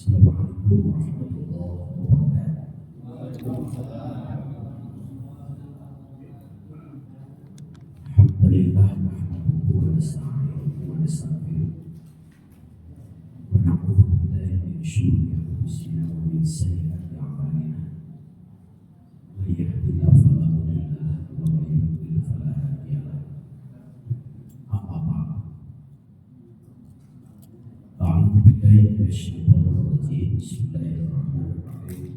Assalamualaikum warahmatullahi wabarakatuh. Alhamdulillah nahmaduhu wa nasta'inuhu wa nastaghfiruh wa na'udzu billahi min syururi anfusina wa min sayyi'ati a'malina. May yahdihillahu fala mudilla lahu wa may yudlil fala hadiya lahu. Amma ba'd. A'udzu billahi minasy syaithanir rajim. Bismillahirrahmanirrahim.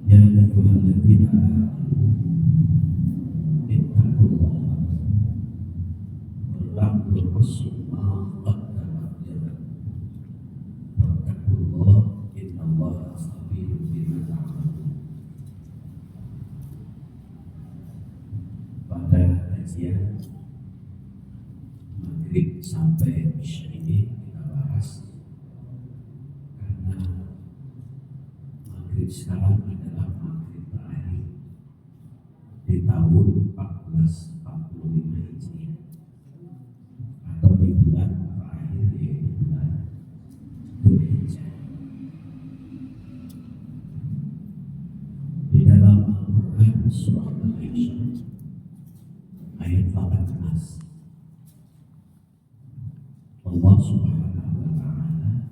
Ya ayyuhalladzina amanu ittaqullaha wal tanzur ma qaddamat lakum wattaqullaha innallaha khabirun bima ta'malun. Pada kajian maghrib sampai isya ini kita bahas, karena maghrib sekarang adalah maghrib terakhir di tahun 1445 Hijriah, atau di bulan terakhir, yaitu bulan Dzulhijjah. Di dalam Al-Quran surah Al-Isra ayat 18, Allah Subhanahu wa Ta'ala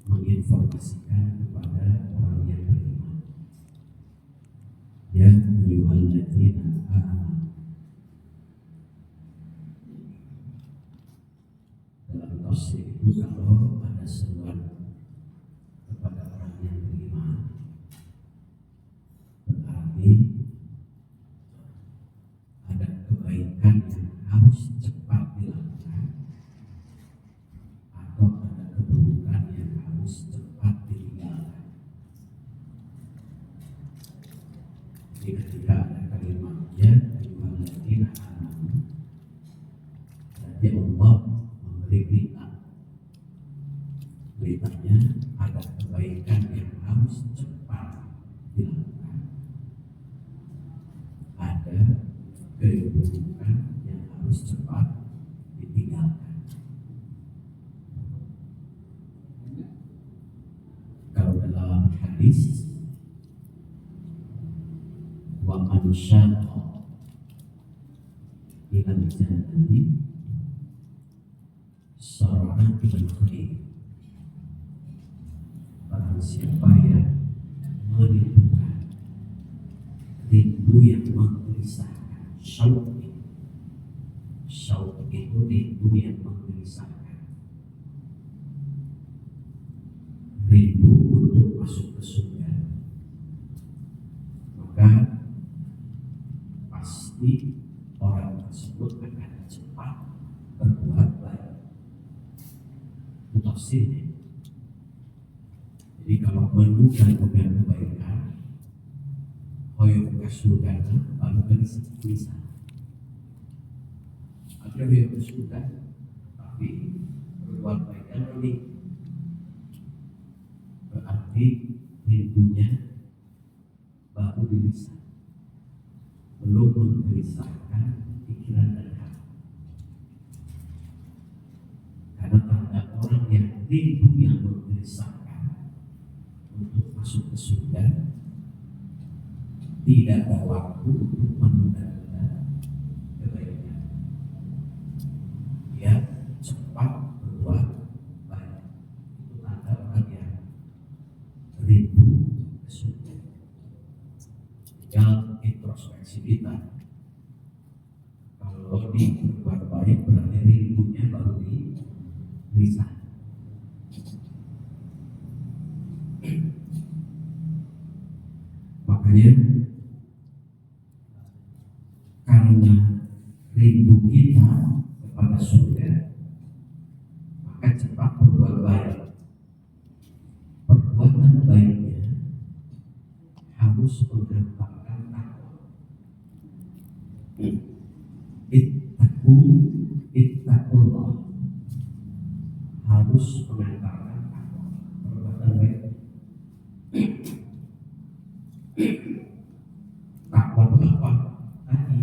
menginformasikan kepada orang yang beriman, ya ayyuhalladzina amanu. Dalam tafsir itu, kalau ada seruan kepada orang yang beriman, berarti ada kebaikan yang harus cepat dilakukan, atau ada keburukan yang harus cepat ditinggalkan. Jadi ketika ada kalimat ya ayyuhalladzina amanu, berarti Allah memberi berita. Beritanya ada kebaikan yang harus cepat dilakukan, ada keburukan yang harus cepat ditinggalkan. Kalau dalam hadis, wa man syaa'a ilal jannati sara'a ilal khair. Barang siapa yang merindukan, rindu yang menggelisahkan, syauq itu rindu yang menggelisahkan, rindu untuk masuk ke surga, maka pasti orang tersebut akan cepat berbuat baik. Itu tafsirnya. Jadi kalau menunggu kebaikan, hoyong ke surga, lalu gelisah. Ada yang bersyukur, tapi berbuat baiknya ini berarti rindunya baru gelisah, belum menggelisahkan pikiran dan hati. Karena terhadap orang yang rindu yang menggelisahkan untuk masuk ke surga, tidak ada waktu untuk menunda-nunda kebaikan. Dia cepat berbuat baik. Itu tanda orang yang rindu ke surga. Tinggal introspeksi kita. Kalau berbuat baik, berarti rindunya baru digelisah. Makanya karena rindu kita kepada surga, maka cepat berbuat baik. Perbuatan baiknya harus mengantarkan takwa. Ittaqullah harus mengantarkan takwa. Perbuatan baik. Takwa itu apa? Tadi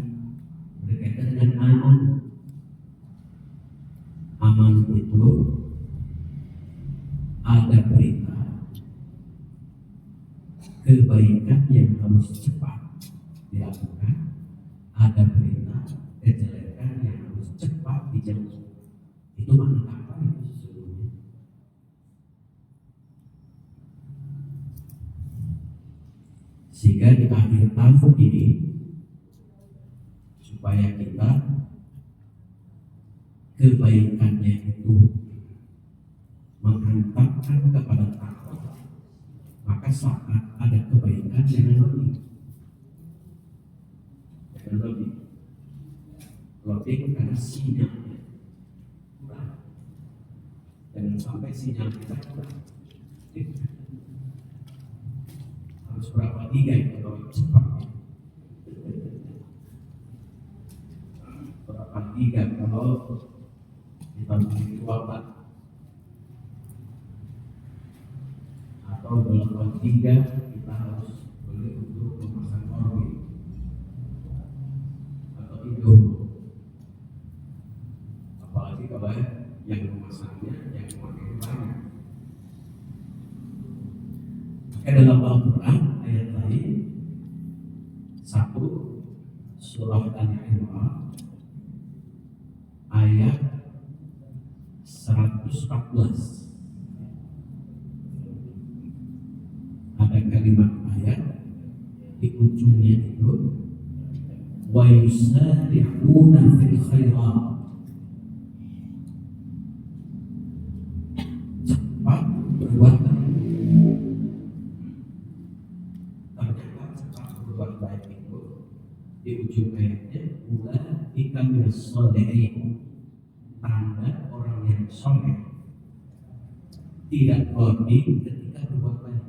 berkaitan dengan aman. kebaikan yang harus cepat dilakukan, ada perintah kejelekan yang harus cepat dijauhi. Itu makna apa itu sesungguhnya? Sehingga di akhir tahun ini, supaya kita kebaikannya itu menghantarkan kepada takwa, maka saat ada kebaikan jangan lebih. Lebih karena sinyalnya kurang. Jangan sampai sinyal kita kurang. Harus berapa giga itu kalau cepatnya? Berapa giga kalau kita beli kuota? Atau berapa giga kita harus beli untuk memasang orbit atau Indo? Apalagi kalau yang memasangnya yang memakai banyak. Maka dalam Al-Quran ayat lain 1 surah Al-Imran ayat 114 ada kalimat ayat di ujungnya itu wa yusari'una fil khairat, cepat berbuat baik. Ternyata cepat berbuat baik itu di ujung ayatnya ulaika minas sholihin, tanda orang yang soleh tidak goding ketika berbuat baik.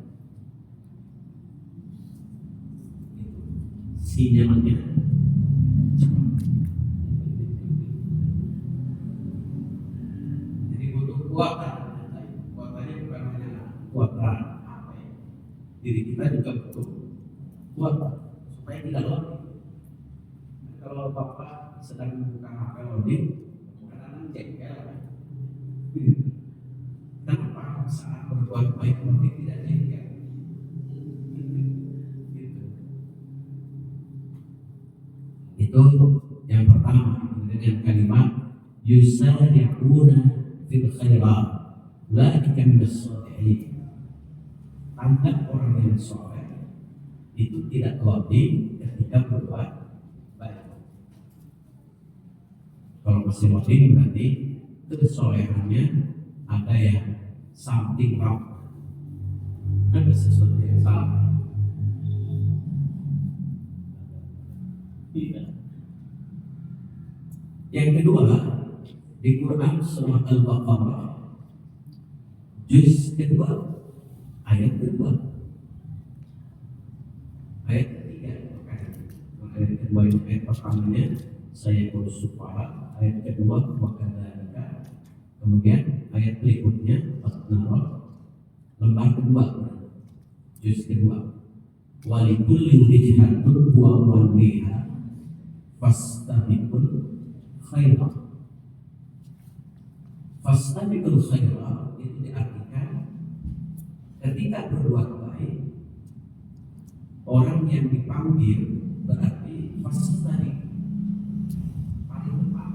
Sinyalnya cepat. Jadi butuh kuatan. Kuatannya bukan hanya kuatan apa ya? Diri kita juga butuh kuatan supaya tidak loading. Kalau bapak sedang membuka HP loading, kadang-kadang jengkel. Kenapa saat berbuat baik loading tidak jengkel? Itu yang pertama dengan kalimat yusari'una fil khairat ulaika minas sholihin, tanda orang yang soleh itu tidak loading ketika berbuat baik. Kalau masih loading berarti kesolehannya ada yang something wrong, ada sesuatu yang salah. Yang kedua, di Quran surah Al-Baqarah juz kedua ayat kedua, ayat ketiga. Ayat kedua itu ayat pertamanya saya urus supaya, ayat kedua wakadzalika, kemudian ayat berikutnya An-Nahl lembar kedua juz kedua walikulli wijhatun huwa waliha fastabiqul khairat. Fastabiqul khairat itu diartikan ketika berbuat baik, orang yang dipanggil berarti fastabiq, paling depan.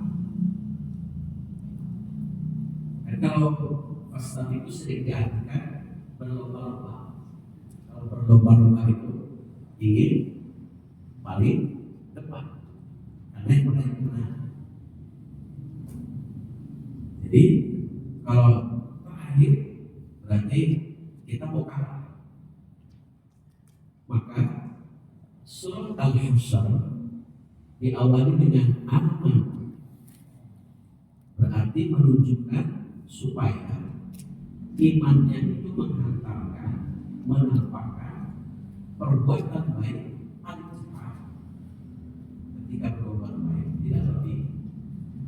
Dan kalau fastabiq itu sering diartikan berlomba-lomba. Kalau berlomba-lomba itu ingin paling depan, karena yang paling menang. Jadi kalau terakhir berarti kita mau kalah. Maka surah Al-Hasyr diawali dengan aman, berarti menunjukkan supaya imannya itu menghantarkan, menampakkan perbuatan baik paling cepat ketika berbuat baik, tidak lebih.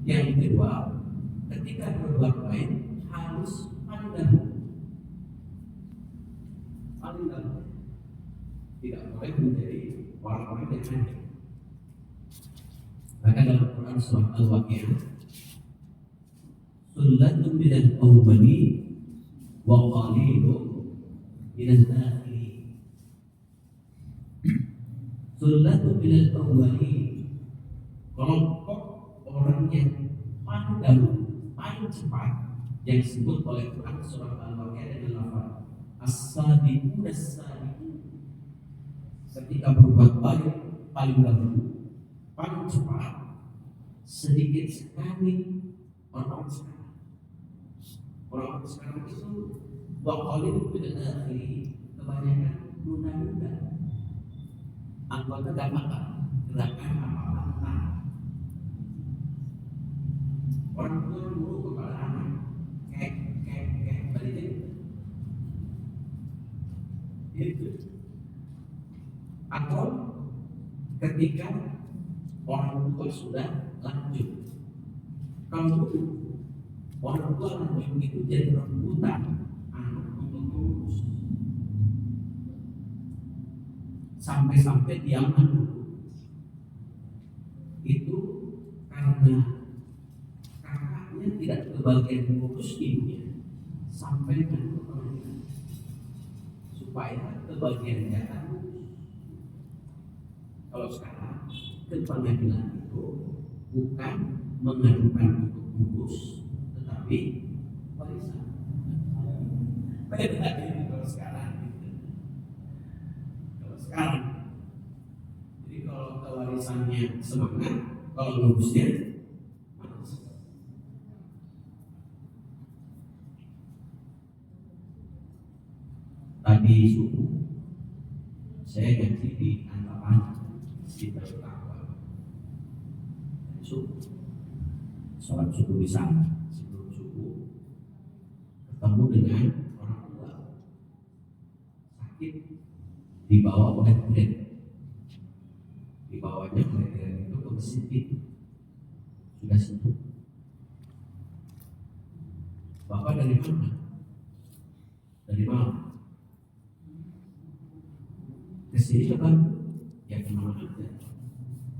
Yang kedua, ketika berbuat baik harus paling dahulu, tidak boleh menjadi orang-orang yang aneh. Maka dalam Quran surah Al-Waqiah, sullatun minal awwalin wa qalilun minal akhirin. Sullatu bilal awwali, kelompok orang yang paling dahulu, paling cepat, yang disebut oleh Quran surah Al-Waqiah dan Al-Lafaz as-sabiqun as-sabiqun. Ketika berbuat baik paling dahulu, paling cepat, sedikit sekali orang-orang sekarang. Orang-orang sekarang itu waqalil bil akhiri, kebanyakan nunda-nunda. Anggota dapatan gerakan apa-apa. Orang tua guru kepada anak kayak balik itu. Atau ketika orang tua sudah lanjut, kalau orang tua lanjut itu jadi rebutan anak untuk ngurus, sampai-sampai dia dulu itu karena kakaknya tidak kebagian mengurus ibunya sampai ke pengadilan supaya kebagian jatah. Kalau sekarang ke pengadilan itu bukan mengajukan untuk ngurus, tetapi warisan. Beda ini kalau sekarang. Jadi kalau kewarisannya semangat, kalau ngurusnya malas. Tadi subuh saya ngaji di Antapani sekitar Takwa. Subuh, sholat subuh di sana. Sebelum subuh ketemu dengan orang tua sakit, dibawa oleh tren, dibawanya oleh tren itu ke mesin itu sudah sembuh. Bapak dari mana? Dari mana? Kesini kan ya kemana aja.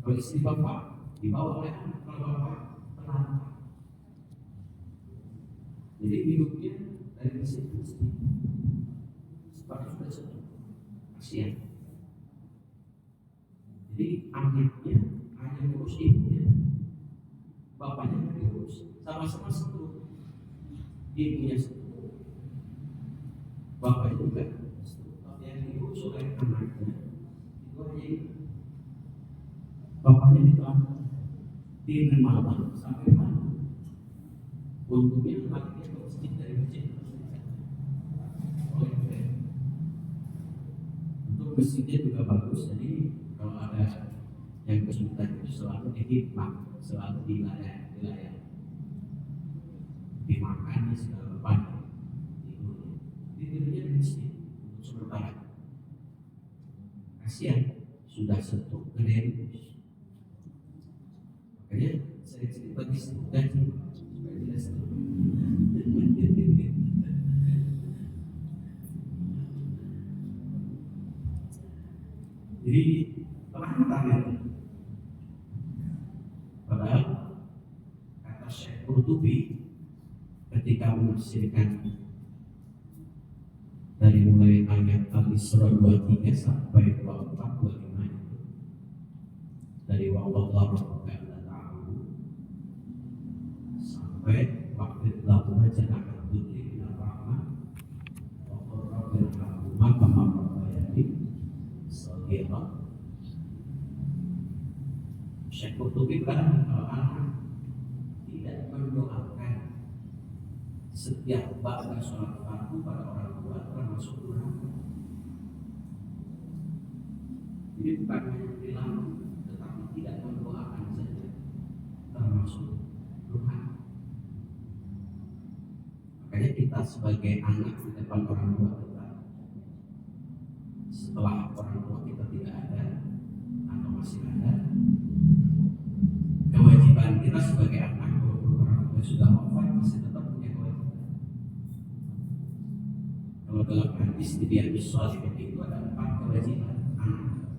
Kalau istri bapak dibawa oleh anak, kalau bapak pelan. Jadi hidupnya dari mesin itu seperti sudah sembuh. Kasihan. Jadi anaknya hanya ngurus ibunya, bapaknya ngurus, sama-sama sembuh. Ibunya sembuh, bapaknya juga sembuh. Yang diurus oleh anaknya itu hanya ibu. Bapaknya ditahan di malam sampai malam. Untungnya anaknya ke masjid dari masjid oleh masjidnya juga bagus, jadi kalau ada yang kesulitan itu selalu dihikmah, selalu dilayan, dimakan segala macam, tidurnya di masjid untuk sementara. Kasihan sudah sentuh gede, makanya sering-sering bagi gaji supaya jelas itu. Jadi pelan-pelan itu. Padahal kata Syekh Qurtubi ketika menafsirkan dari mulai ayat Al-Isra 23 sampai 24, 25 itu, dari wallahu ta'ala sampai waqtil lahu janaka dzikri min rahmah wa qur rabbil rahmah kama rabbayani shaghira. Syekh Qurtubi bilang kalau anak tidak mendoakan setiap baca sholat fardu pada orang tua termasuk durhaka. Jadi bukan hanya bilang, tetapi tidak mendoakan saja termasuk durhaka. Makanya kita sebagai anak di depan orang tua kita, setelah orang tua kita tidak ada atau masih ada, kewajiban kita sebagai anak walaupun orang tua sudah wafat masih tetap punya kewajiban. Kalau dalam hadis di Riyadhus Shalihin itu ada 4 kewajiban anak,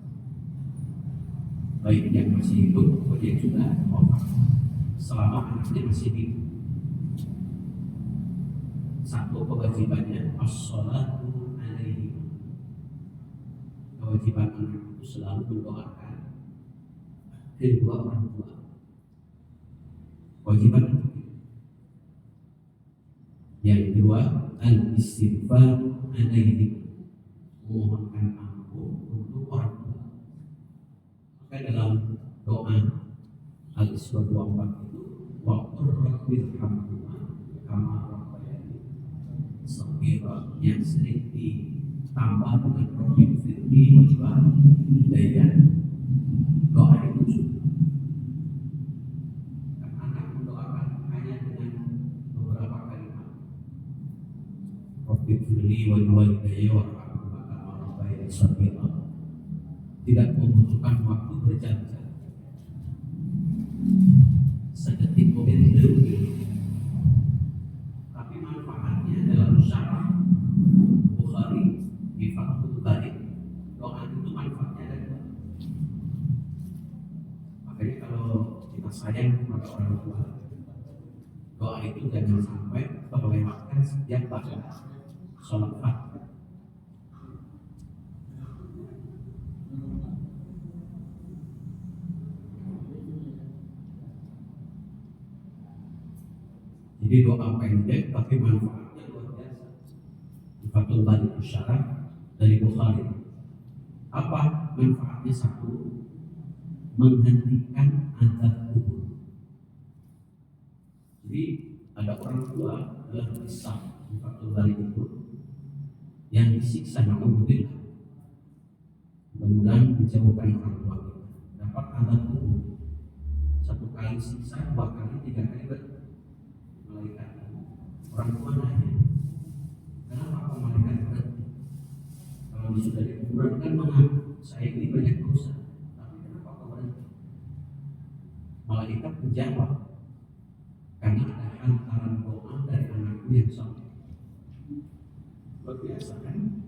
baik yang masih hidup maupun yang sudah wafat, selama anaknya masih hidup. Satu kewajibannya as-sholatu alaihi, kewajiban anak itu selalu mendoakan kedua orang tua. Kewajiban itu. Yang kedua, al-istighfar alaihi, memohonkan ampun untuk orang tua. Maka dalam doa Al-Isra 24 itu, waqur rabbirhamhuma kama rabbayani shaghira, yang sering ditambah dengan Rabbil firli wal hidayah. Doa itu kan anak mendoakan hanya dengan beberapa kalimat, Rabbil firli wal hidayah warhamhuma kama rabbayani shaghira, tidak membutuhkan waktu berjam-jam, sedetik mungkin lebih, tapi manfaatnya dalam syarah Bukhari di Fathul Bari, doa itu manfaatnya ada dua. Makanya kalau kita sayang kepada orang tua, doa itu jangan sampai terlewatkan setiap baca sholat Fatihah. Jadi doa pendek tapi manfaatnya luar biasa. Fathul Bari syarah dari Bukhari. Apa manfaatnya? Satu, menghentikan azab kubur. Jadi ada orang tua dalam kisah di Fathul Bari itu yang disiksa na'udzubillah. Mudah-mudahan dijauhkan orang tua kita dapat azab kubur. Satu kali siksa, dua kali, tiga kali malaikat. Orang tua nanya, kenapa kau malaikat berhenti? Kalau sudah dikuburan kan mengaku, saya ini banyak dosa, tapi kenapa kau berhenti? Malaikat menjawab, karena ada hantaran doa dari anakku yang soleh. Luar biasa kan?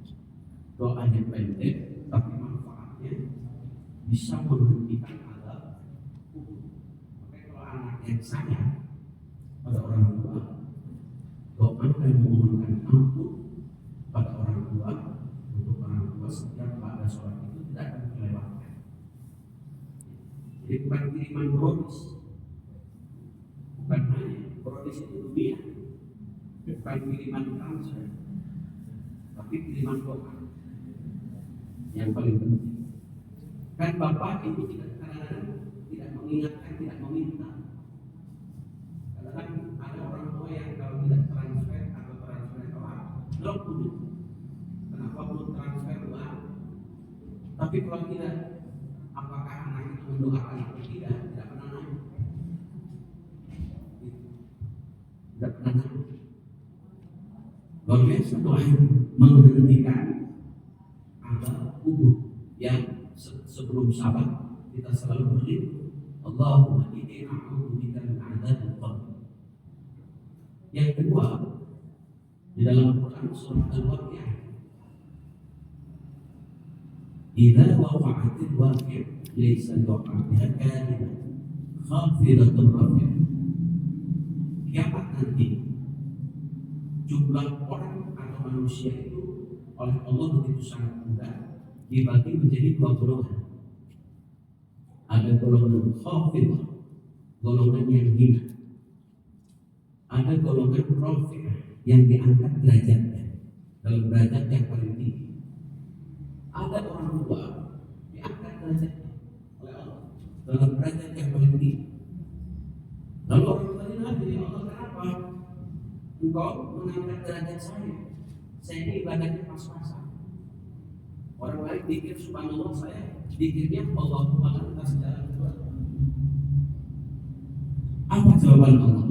Doanya pendek, tapi manfaatnya bisa menghentikan azab kubur. Makanya kalau anak yang sayang pada orang tua, doa dan memohonkan ampun pada orang tua untuk orang tua setiap pada sholat itu tidak akan terlewatkan. Jadi bukan kiriman brodis, bukan hanya brodis itu dunia, bukan kiriman transfer, tapi kiriman doa yang paling penting. Kan bapak itu kadang-kadang tidak mengingatkan, tidak meminta. Kan ada orang tua yang kalau tidak transfer atau transfer doa, blok dulu. Kenapa belum transfer doa? Tapi kalau tidak, apakah anak itu mendoakan atau tidak? Tidak pernah nanya. Tidak pernah nanya. Luar biasa doa menghentikan azab kubur yang sebelum sabat kita selalu berdoa, Allahumma inni a'udzubika min adzabil qabr. Yang kedua, di dalam Al-Quran surah Al-Waqi'ah, idza waqa'atil waqi'ah laysa liwaqa'atiha kadhibah khafidatur rafi'. Kiamat nanti, jumlah orang atau manusia itu oleh Allah begitu sangat mudah dibagi menjadi dua golongan. Ada golongan khafidah, golongan yang hina. Ada golongan rafi'ah yang diangkat derajatnya dalam derajat yang paling tinggi. Ada orang tua diangkat derajatnya oleh Allah dalam derajat yang paling tinggi. Lalu orang tua ini, ya Allah, kenapa Engkau mengangkat derajat saya? Saya ini ibadahnya pas-pasan. Orang lain pikir subhanallah, saya pikirnya Allahumma anta secara kedua. Apa jawaban Allah?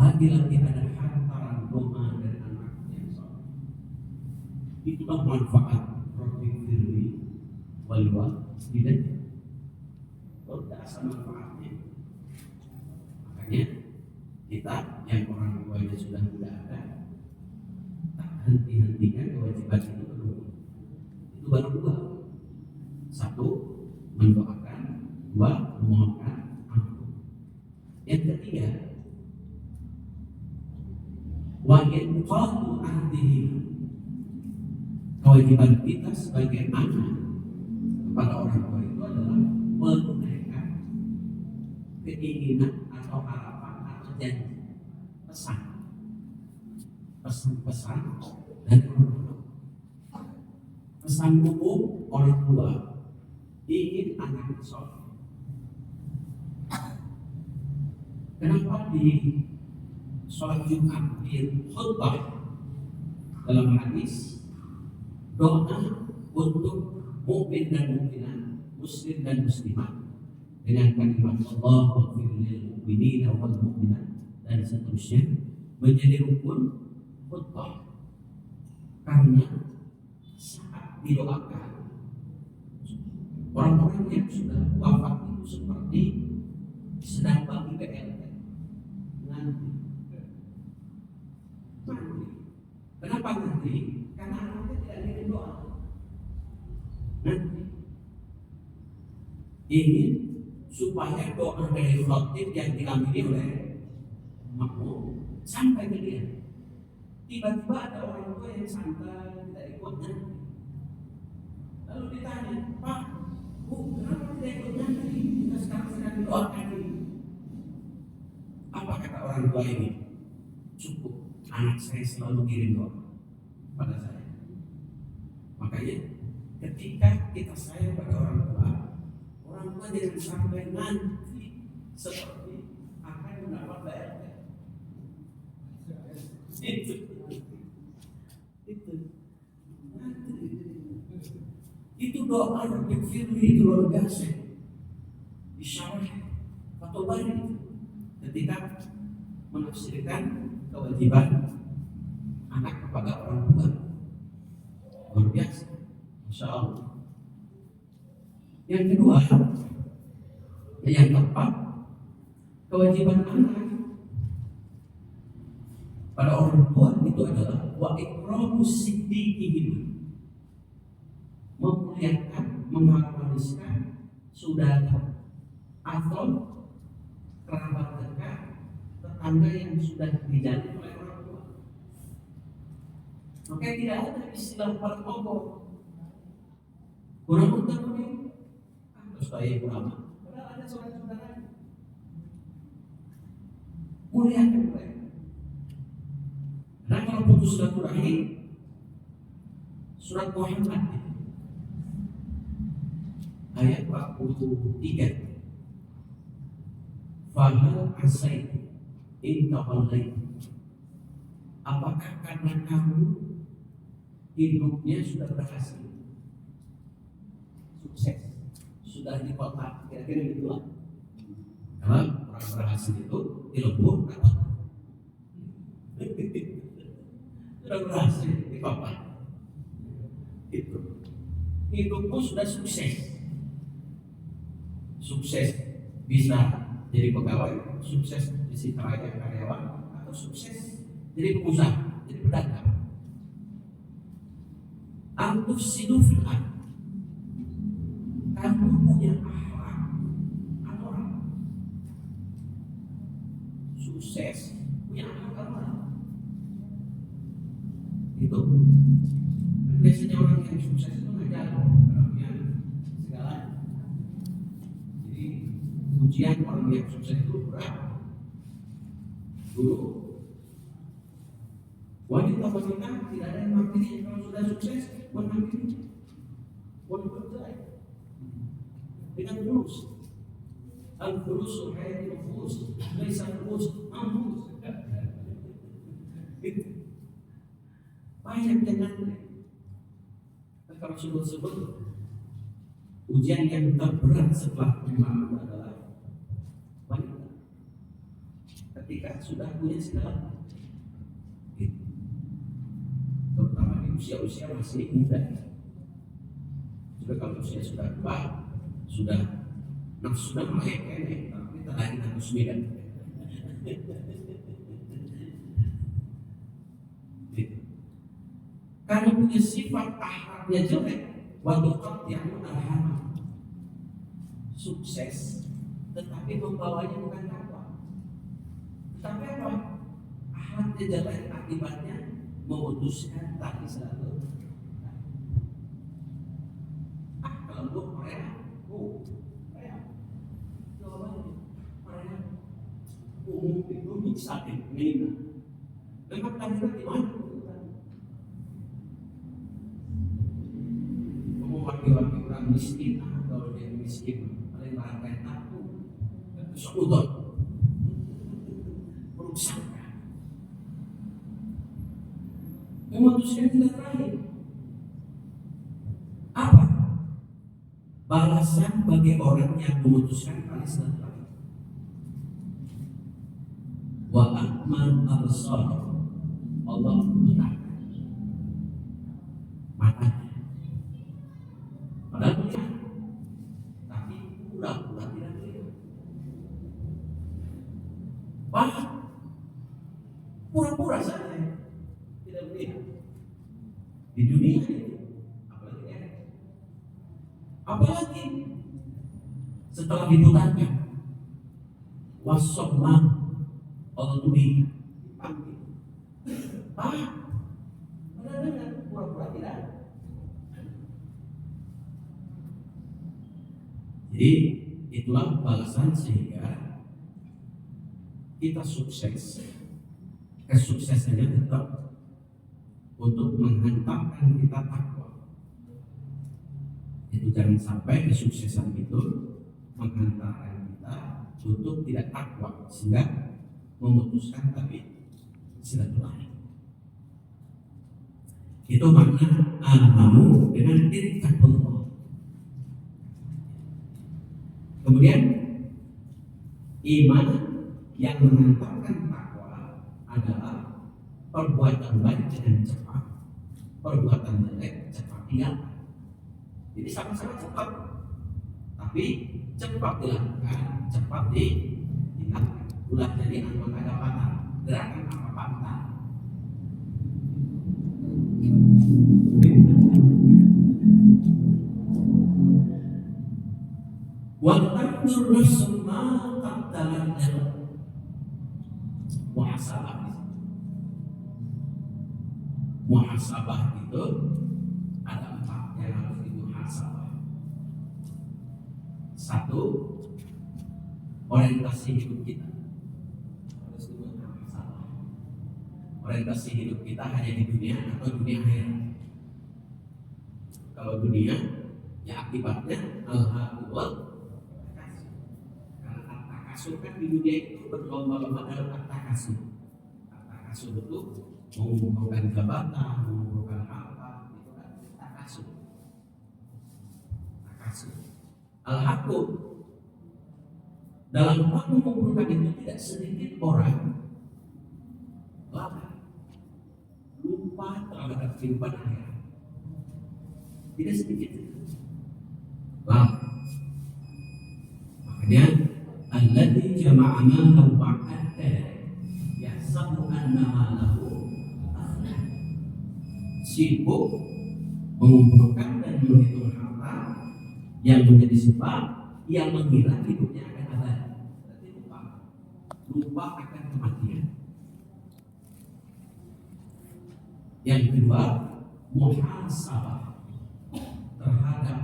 Lagi-lagi ada hantaran doa dari anak yang soleh. Itulah manfaat Rabbil firli wal hidayah. Luar biasa manfaatnya. Makanya kita yang orang tuanya sudah tidak ada, tak henti-hentikan kewajiban itu perlu. Itu baru dua. Satu, mendoakan. Dua, memohonkan ampun. Yang ketiga, wa inqadhu ahdihi, kewajiban kita sebagai anak pada orang tua itu adalah menunaikan keinginan atau harapan atau janji, pesan-pesan dari orang tua. Pesan umum orang tua ingin anak soleh. Kenapa di sholat Jumat di khutbah dalam hadis doa untuk mukmin dan mukminat, muslim dan muslimat dengan kalimat Allah waghfir lil mu'minina wal mu'minat dan seterusnya menjadi rukun khutbah, karena saat didoakan orang-orang yang sudah wafat itu seperti sedang bagi BLT nanti. Kenapa nanti? Karena anaknya tidak ingin doa. Nanti ingin supaya doa dari khotib yang diambil oleh makmum sampai ke dia. Tiba-tiba ada orang tua yang santai tidak ikut nanti. Lalu ditanya, Pak, Bu, kenapa tidak ikut nanti? Kita sekarang sedang doakan ini. Apa kata orang tua ini? Cukup, anak saya selalu kirim doa pada saya. Makanya ketika kita sayang pada orang tua jangan sampai nanti seperti akan mendapat BLT. Itu doa yang firman itu luar biasa. Isyarah atau balik ketika menafsirkan kewajiban anak kepada orang tua, luar biasa, Masya Allah. Yang kedua, yang keempat, kewajiban anak pada orang tua itu adalah wa ikramu siddiqihim, memuliakan, mengharmoniskan saudara atau kerabat dekat, tetangga yang sudah dijalin oleh orang tua. Maka tidak ada istilah perkobor. Kurang utama ini, terus saya kurang. Padahal ada saudara-saudara. Muliakan mereka. Nah, kalau putus silaturahmi, surat Muhammad ayat 43. Fahal asai intawalai. Apakah karena kamu hidupnya sudah berhasil, sukses, sudah di kota, kira-kira gitu lah. Karena orang berhasil itu di lembur apa? Sudah berhasil di kota. Itu hidupmu sudah sukses, bisa jadi pegawai, sukses di sisi karyawan, atau sukses jadi pengusaha, jadi pedagang. Antus sidufil, kamu punya akhlak amoral, sukses punya akhlak amoral. Itu biasanya orang yang sukses itu ngajar karena punya segalanya. Jadi ujian orang yang sukses itu berat. Dulu wanita-wanita tidak ada yang mampiri, kalau sudah sukses mampiri, walaupun berat dengan fulus. Al-fulus hayati fulus, laisa fulus ampus. Banyak jangan. Kalau sebut ujian yang terberat setelah iman adalah wanita. Ketika sudah punya segala, terutama di usia-usia masih muda. Juga kalau usia sudah tua, sudah nafsu dan lain-lain, tapi tak lagi nafsu sembilan. Karena punya sifat akhlaknya jelek, wadukat yang arham, sukses, tetapi membawanya bukan takwa. Tetapi apa? Akhlaknya jelek, akibatnya memutuskan tali selalu. Kalau Korea. Oh, Korea. Jawabannya Korea. Umum itu bisa dimana? Memang kalian di mana? Kamu wakil-wakil orang miskin, kalau dia miskin, paling barangkali takut, sekutu, merusak. Memutuskan tidak terakhir. Apa balasan bagi orang yang memutuskan Palestina terakhir? Wa akmal absar, Allah mengatakan matanya, padahal melihat, tapi pura-pura tidak melihat. Bahkan pura-pura saja tidak melihat di dunia ini, apalagi setelah diputarkan wasomma Allah dunia dipanggil, benar-benar pura-pura tidak. Jadi itulah balasan sehingga kita sukses. Kesuksesannya tetap untuk menghantarkan kita takwa. Itu jangan sampai kesuksesan itu menghantarkan kita untuk tidak takwa sehingga memutuskan tapi silaturahim. Itu makna amanu dengan ittaqullah. Kemudian iman yang menghantarkan takwa adalah perbuatan baik dengan cepat, perbuatan jelek cepat tinggalkan. Jadi sama-sama cepat, tapi cepat dilakukan, cepat ditinggalkan. Ulah jadi anggota jabatan, gerakan apa pantai. Wa tanzur nafsun ma qaddamat muhasabah. Muhasabah itu ada 4 yang harus dimuhasabah. 1, orientasi hidup kita harus dimuhasabah. Orientasi hidup kita hanya di dunia atau dunia akhirat. Kalau dunia, ya akibatnya al-haqul. Karena at-takasur kan di dunia itu berlomba-lomba dalam at-takasur. At-takasur itu mengumpulkan jabatan, mengumpulkan harta, itu kan takasur. Takasur. Al-haqul dalam waktu mengumpulkan itu tidak sedikit orang lalai, lupa terhadap kehidupan akhirat. Tidak sedikit lalai. Makanya alladzi jama'a malahu wa'adda yahsabu anna malahu akhna. Sibuk mengumpulkan dan menghitung harta yang menjadi sebab yang mengira hidupnya akan abadi. Berarti lupa akan kematian. Yang kedua, muhasabah terhadap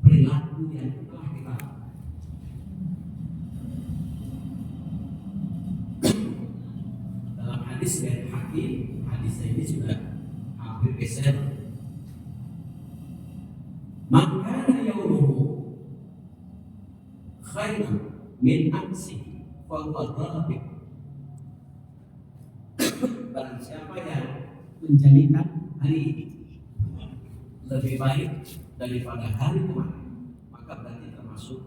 perilaku yang telah kita dalam hadis dari Hakim. Hadis ini sudah hampir geser. Maka yaumuhu khairan min amsi fa huwa rabi. Barang siapa yang menjadikan hari ini lebih baik daripada hari kemarin, maka berarti termasuk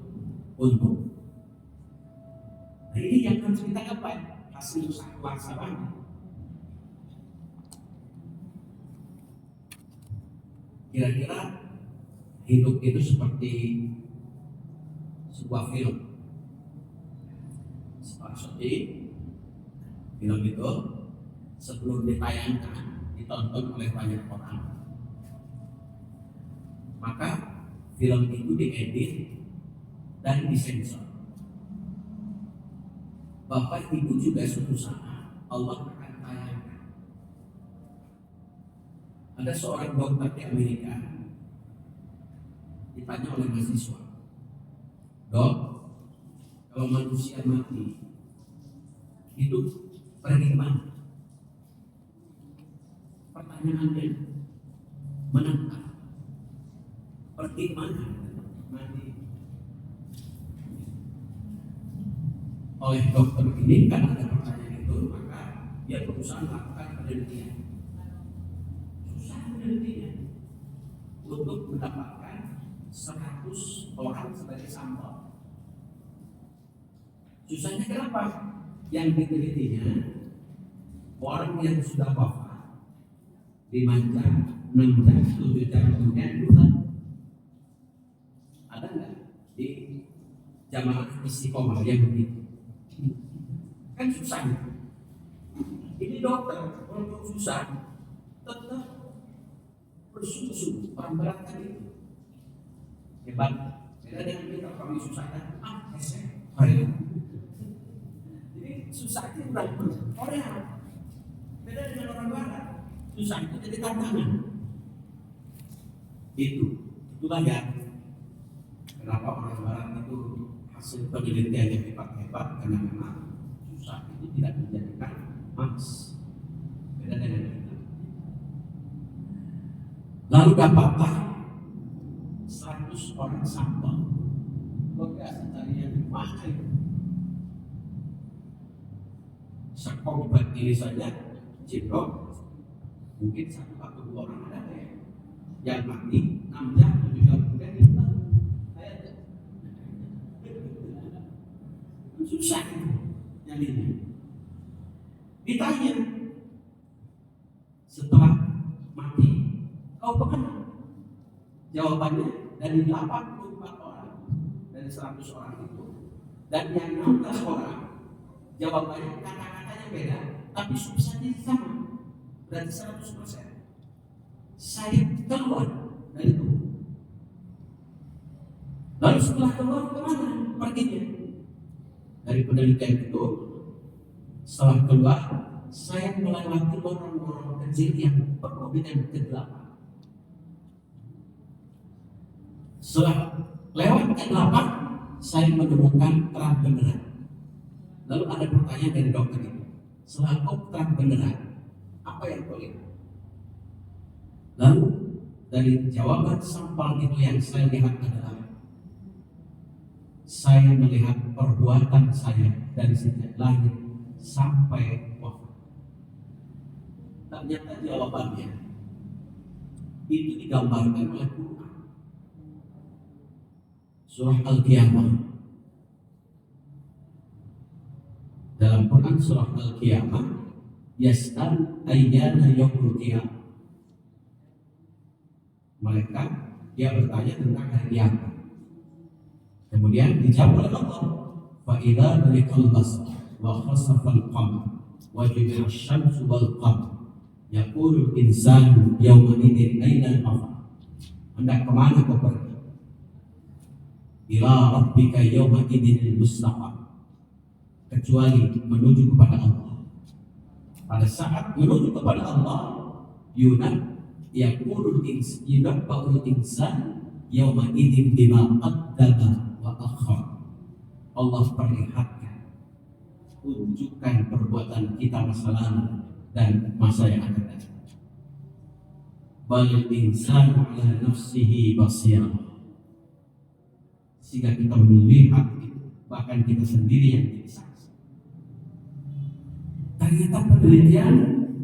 untung. Nah, ini yang harus kita gapai hasil muhasabahnya. Kira-kira hidup itu seperti sebuah film. Seperti film itu sebelum ditayangkan ditonton oleh banyak orang, maka film itu diedit dan disensor. Bapak Ibu juga suatu saat Allah akan tayangkan. Ada seorang dokter di Amerika, ditanya oleh mahasiswa, "Dok, kalau manusia mati, hidup pergi kemana?" Pertanyaannya menantang. Pergi kemana? Mati. Oleh dokter ini, karena ada pertanyaan itu, maka dia berusaha melakukan penelitian. Susah penelitian untuk mendapatkan 100 orang sebagai sampel. Susahnya kenapa? Yang ditelitinya orang yang sudah wafat 5 jam, 6 jam, 7 jam kemudian bukan. Ada nggak di jamaah istiqomah yang begitu? Kan susah. Ini dokter untuk susah tetap bersungguh-sungguh orang berat kan itu hebat. Beda dengan kita kami susah kan Korea. Jadi susah itu udah Korea. Beda dengan orang barat. Susah itu jadi tantangan. Itulah ya kenapa orang barat itu hasil penelitian yang hebat-hebat, karena memang susah itu tidak menjadikan max. Beda dengan kita. Lalu dapatlah 100 orang sampel. Lokasi carinya di mana itu? Sekomplek ini saja, Cipro, mungkin 1 atau 2 orang ada ya. Yang mati 6 jam, 7 jam kemudian hilang. Susah nyalinya. Ditanya setelah mati, kau kemana? Jawabannya dari 84 orang dari 100 orang itu, dan yang 16 orang jawabannya kata-katanya beda, tapi substansinya sama, berarti 100%. Saya keluar dari itu. Lalu setelah keluar kemana perginya? Dari penelitian itu, setelah keluar, saya melewati lorong-lorong kecil yang penuh dengan kegelapan. Setelah lewat kegelapan, saya menemukan terang benderang. Lalu ada pertanyaan dari dokter itu, setelah kau terang benderang, apa yang kau lihat? Lalu dari jawaban sampel itu yang saya lihat adalah, saya melihat perbuatan saya dari sejak lahir sampai wafat. Ternyata jawabannya itu digambarkan oleh Quran. Surah Al-Qiyamah. Dalam Quran surah Al-Qiyamah, yas'al ayyana yaumul qiyamah. Mereka dia bertanya tentang hari kiamat. Kemudian dijawab oleh Allah, fa idza balikal basar wa khasafa al-qamar wa jumi'a asy-syamsu wal qamar yaqulu al-insanu yawma idzin aina al-mafar. Hendak kemana kau pergi? Ila rabbika yawma idzin al-mustaqar. Kecuali menuju kepada Allah. Pada saat menuju kepada Allah, yaqulu al-insan yawma idzin bima qaddama wa akhar. Allah perlihatkan, tunjukkan perbuatan kita masa lalu dan masa yang akan datang. Balil insanu ala nafsihi basirah. Sehingga kita melihat itu, bahkan kita sendiri yang jadi saksi. Ternyata penelitian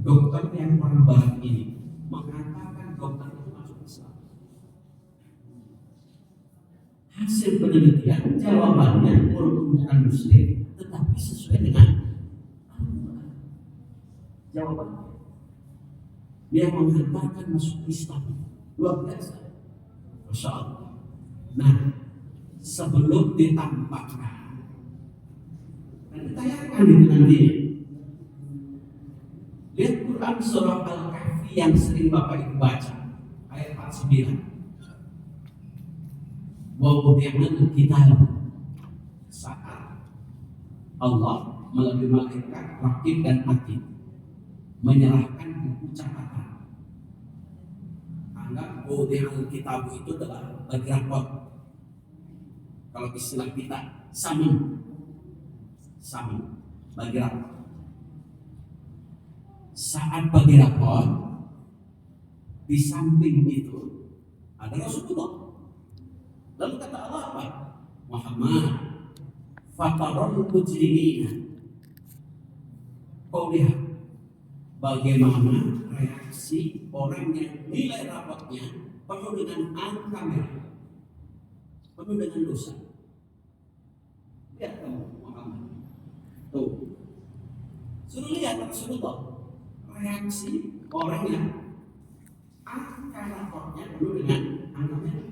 dokter yang orang barat ini mengatakan dokter itu masuk Islam. Hasil penelitian jawabannya walaupun bukan muslim, tetapi sesuai dengan jawabannya. Dia menghantarkan masuk Islam. Luar biasa. Masya Allah. Nah, sebelum ditampakkan dan ditayangkan di nanti, lihat Quran surah Al-Kahfi yang sering Bapak Ibu baca, ayat 49. Wa wudi'al kitab. Saat Allah melalui malaikat raqib dan atid menyerahkan buku catatan. Anggap wudi'al kitab itu adalah bagi rapot. Kalau istilah kita sama bagi rapot. Saat bagi rapot, di samping itu ada Rasulullah. Lalu kata Allah apa? Muhammad fatarul mujrimina. Kau lihat bagaimana reaksi orang yang nilai rapotnya penuh dengan angka merah, penuh dengan dosa. Lihat kamu Muhammad. Tuh. Suruh lihat Rasulullah. Reaksi orang yang angka rapotnya penuh dengan angka merah.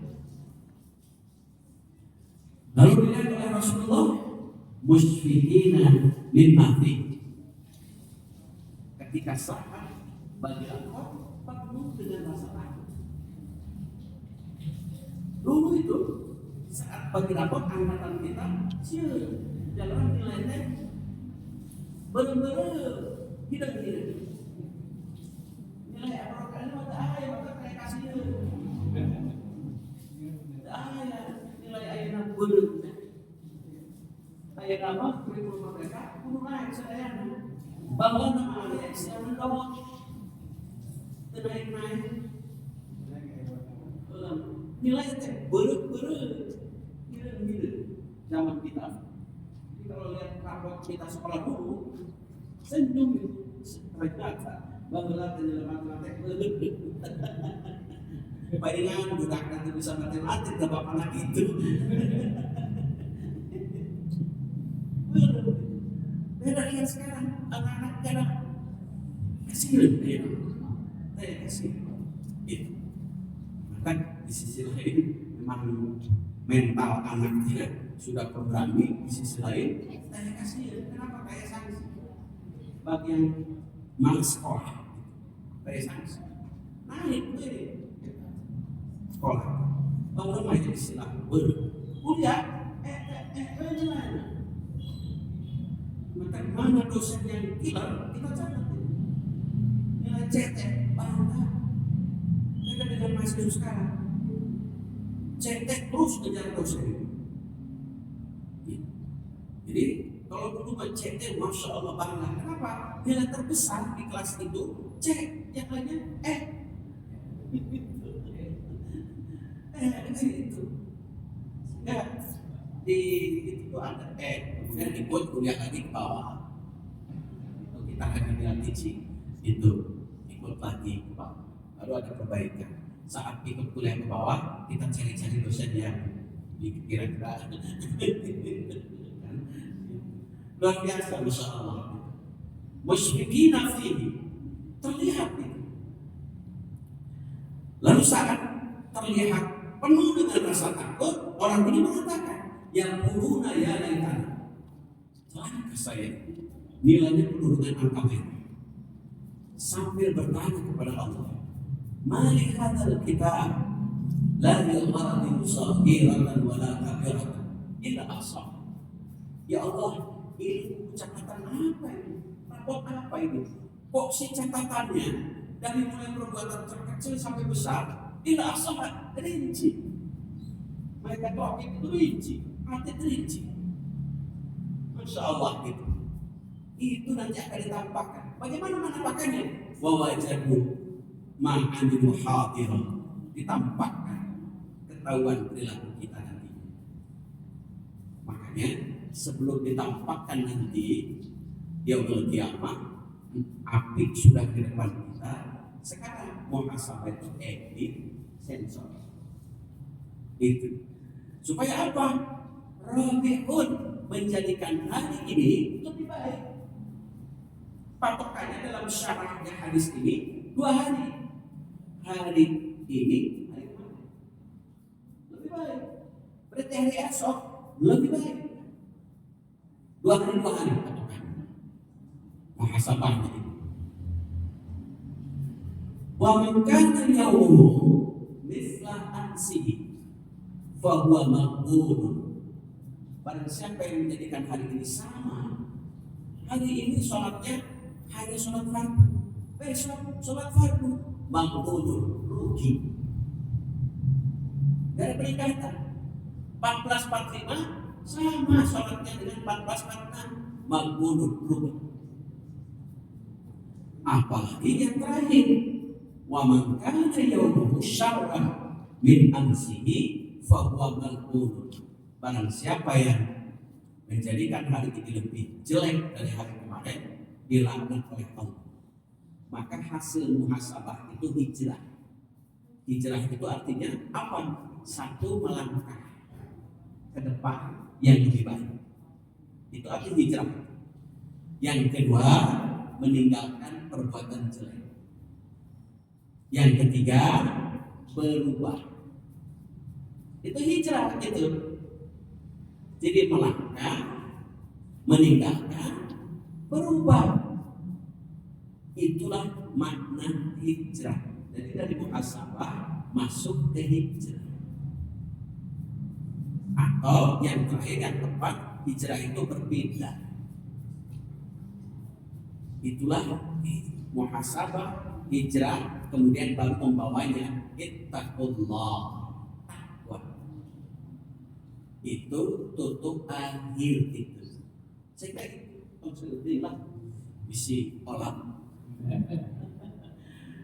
Lalu dilihat oleh Rasulullah musfiqina mimma fi. Ketika saat bagi rapot penuh dengan rasa takut. Dulu itu saat bagi rapot angkatan kita jalan nilainya bener-bener hidup. Nilai apa kali mata kayak kasih nilai ayat bener. Ayat apa? Kurikulum mereka kudu naik sedayana. Bahwa nama ayat siapa dawak naik nilai teh bener zaman kita. Jadi kalau lihat rapot kita sekolah dulu senyum ternyata bahwa dalam matematik bayangan budak nanti bisa matematik gak apa anak itu. Beda dengan sekarang anak-anak cara kecil kecil itu. Maka di sisi lain memang mental anaknya sudah programming, di sisi lain saya kasih kenapa kayak sanksi bagi yang malas sekolah kayak sanksi naik sekolah baru aja istilah kuliah maka mana dosen yang killer kita catat nilai CT bangga beda dengan mahasiswa sekarang CT terus ngejar dosen. Jadi kalau dulu CT masya Allah bangga. Kenapa? Nilai terbesar di kelas itu C, yang lainnya itu. Ya, di itu ada kemudian ikut kuliah lagi ke bawah. Itu kita lagi lihat itu ikut lagi ke bawah. Lalu ada perbaikan. Saat ikut kuliah ke bawah, kita cari-cari dosen yang kira-kira luar biasa, masya Allah. Musyfiqina fihi, terlihat itu. Lalu saat terlihat penuh dengan rasa takut, orang ini mengatakan, yang quluna ya laitana. Celaka saya, nilainya penuh dengan angka merah. Sambil bertanya kepada Allah, mali hadzal kitab la yughadiru saghiratan wa la kabiratan illa ahsaha. Ya Allah, ini catatan apa ini? Rapot apa ini? Kok si catatannya dari mulai perbuatan terkecil sampai besar tidak sangat rinci. Mereka doa itu rinci, mati rinci. Masya Allah gitu. Itu nanti akan ditampakkan. Bagaimana menampakkannya? Wa wajadu ma'amilu hadiran, ditampakkan ketahuan perilaku kita nanti. Makanya sebelum ditampakkan nanti yaumul qiyamah, api sudah di depan kita. Sekarang muhasabah itu edit sensor itu supaya apa? Rabi'un, menjadikan hari ini lebih baik. Patokannya dalam syarahnya hadis ini 2 hari. Hari ini hari kemarin lebih baik. Berarti hari esok lebih baik. 2 hari patokannya. Muhasabahnya ini. Wa man kana yawmuhu mithla ansihi fa huwa maqbulun. Barang siapa yang menjadikan hari ini sama, hari ini sholatnya hanya sholat fardu, besok sholat fardu, maqbulun, rugi. dari peningkatan. 1445 sama sholatnya dengan 1446 maqbulun rubah. Apalagi yang terakhir, wa man kana yawmuhu syarran min amsihi fa huwa mal'un. Barang siapa yang menjadikan hari ini lebih jelek dari hari kemarin, dilaknat oleh Allah. Maka hasil muhasabah itu hijrah. Hijrah itu artinya apa? Satu, melangkah ke depan yang lebih baik. Itu arti hijrah. Yang kedua, meninggalkan perbuatan jelek. Yang ketiga, berubah. Itu hijrah itu. Jadi melangkah, meninggalkan, berubah. Itulah makna hijrah. Jadi dari muhasabah masuk ke hijrah. Atau yang terakhir yang tepat, hijrah itu berpindah. Itulah muhasabah, hijrah, kemudian baru membawanya ittaqullah. Itu tutup akhir itu. Saya kira itu maksudnya bisi olah.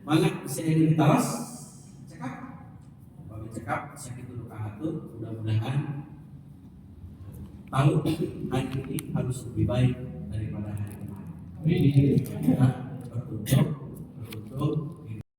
Mangga saya ingin taras cekap. Bagi cekap sakit dulu kahatur, mudah-mudahan tahu hari ini harus lebih baik daripada hari kemarin. Beruntung